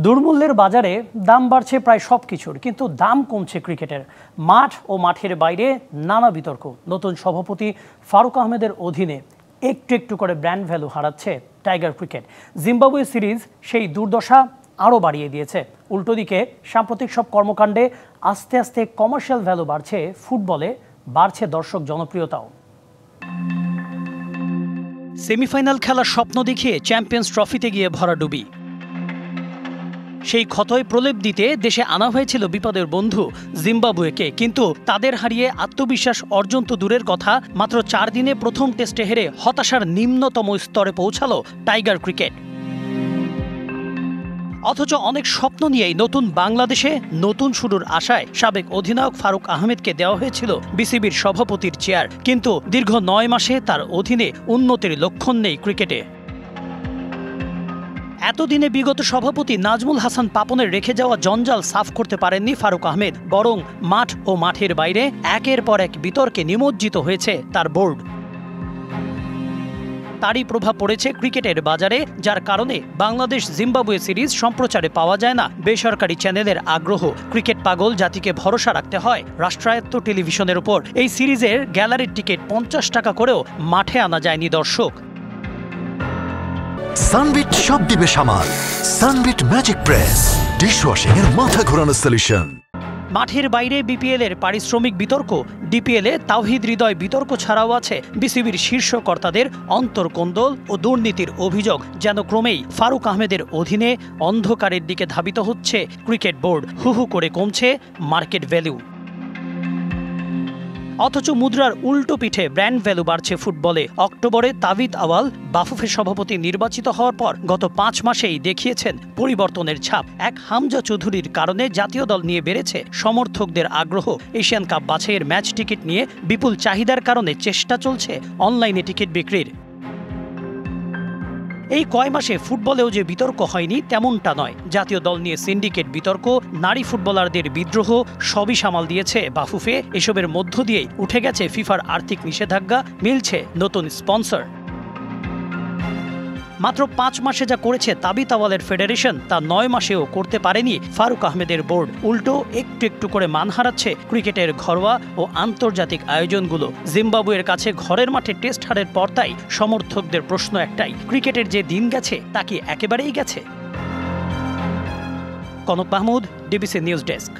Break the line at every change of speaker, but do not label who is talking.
দুর্মূল্যের বাজারে দাম বাড়ছে প্রায় সবকিছুর, কিন্তু দাম কমছে ক্রিকেটের। মাঠ ও মাঠের বাইরে নানা বিতর্ক। নতুন সভাপতি ফারুক আহমেদের অধীনে একটু একটু করে ব্র্যান্ড ভ্যালু হারাচ্ছে টাইগার ক্রিকেট। জিম্বাবুয়ে সিরিজ সেই দুর্দশা আরও বাড়িয়ে দিয়েছে। উল্টো দিকে সাম্প্রতিক সব কর্মকাণ্ডে আস্তে আস্তে কমার্শিয়াল ভ্যালু বাড়ছে, ফুটবলে বাড়ছে দর্শক জনপ্রিয়তাও। সেমিফাইনাল খেলার স্বপ্ন দেখিয়ে চ্যাম্পিয়ন্স ট্রফিতে গিয়ে ভরাডুবি। সেই ক্ষতয় প্রলেপ দিতে দেশে আনা হয়েছিল বিপদের বন্ধু জিম্বাবুয়েকে, কিন্তু তাদের হারিয়ে আত্মবিশ্বাস অর্জন তো দূরের কথা, মাত্র 4 দিনে প্রথম টেস্টে হেরে হতাশার নিম্নতম স্তরে পৌঁছালো টাইগার ক্রিকেট। অথচ অনেক স্বপ্ন নিয়েই নতুন বাংলাদেশে নতুন শুরুর আশায় সাবেক অধিনায়ক ফারুক আহমেদকে দেওয়া হয়েছিল বিসিবির সভাপতির চেয়ার, কিন্তু দীর্ঘ 9 মাসে তার অধীনে উন্নতির লক্ষণ নেই ক্রিকেটে। এতদিনে বিগত সভাপতি নাজমুল হাসান পাপনের রেখে যাওয়া জঞ্জাল সাফ করতে পারেননি ফারুক আহমেদ, বরং মাঠ ও মাঠের বাইরে একের পর এক বিতর্কে নিমজ্জিত হয়েছে তার বোর্ড। তারই প্রভাব পড়েছে ক্রিকেটের বাজারে, যার কারণে বাংলাদেশ জিম্বাবুয়ে সিরিজ সম্প্রচারে পাওয়া যায় না বেসরকারি চ্যানেলের আগ্রহ। ক্রিকেট পাগল জাতিকে ভরসা রাখতে হয় রাষ্ট্রায়ত্ত টেলিভিশনের উপর। এই সিরিজের গ্যালারির টিকিট 50 টাকা করেও মাঠে আনা যায়নি দর্শক।
সানবিট সব দিবে সামাল। সানবিট ম্যাজিক প্রেস ডিশওয়াশিং এর মাথা ঘোরানো সলিউশন।
মাঠের বাইরে বিপিএল এর পারিশ্রমিক বিতর্ক, ডিপিএল এ তাওহিদ হৃদয় বিতর্ক ছাড়াও আছে বিসিবির শীর্ষ কর্তাদের অন্তর্কোন্দল ও দুর্নীতির অভিযোগ। যেন ক্রমেই ফারুক আহমেদের অধীনে অন্ধকারের দিকে ধাবিত হচ্ছে ক্রিকেট বোর্ড। হু হু করে কমছে মার্কেট ভ্যালু। অথচ মুদ্রার উল্টো পিঠে ব্র্যান্ড ভ্যালু বাড়ছে ফুটবলে। অক্টোবরে তাবিদ আওয়াল বাফুফের সভাপতি নির্বাচিত হওয়ার পর গত 5 মাসেই দেখিয়েছেন পরিবর্তনের ছাপ। এক হামজা চৌধুরীর কারণে জাতীয় দল নিয়ে বেড়েছে সমর্থকদের আগ্রহ। এশিয়ান কাপ বাছাইয়ের ম্যাচ টিকিট নিয়ে বিপুল চাহিদার কারণে চেষ্টা চলছে অনলাইনে টিকিট বিক্রির। এই কয় মাসে ফুটবলেও যে বিতর্ক হয়নি তেমনটা নয়। জাতীয় দল নিয়ে সিন্ডিকেট বিতর্ক, নারী ফুটবলারদের বিদ্রোহ সবই সামাল দিয়েছে বাফুফে। এসবের মধ্য দিয়েই উঠে গেছে ফিফার আর্থিক নিষেধাজ্ঞা, মিলছে নতুন স্পন্সর। মাত্র 5 মাসে যা করেছে তাবিদ আওয়ালের ফেডারেশন, তা 9 মাসেও করতে পারেনি ফারুক আহমেদের বোর্ড। উল্টো একটু একটু করে মান হারাচ্ছে ক্রিকেটের ঘরোয়া ও আন্তর্জাতিক আয়োজনগুলো। জিম্বাবুয়ের কাছে ঘরের মাঠে টেস্ট হারের পর্দায় সমর্থকদের প্রশ্ন একটাই, ক্রিকেটের যে দিন গেছে তা কি একেবারেই গেছে? Kanak Mahmud, DBC news desk.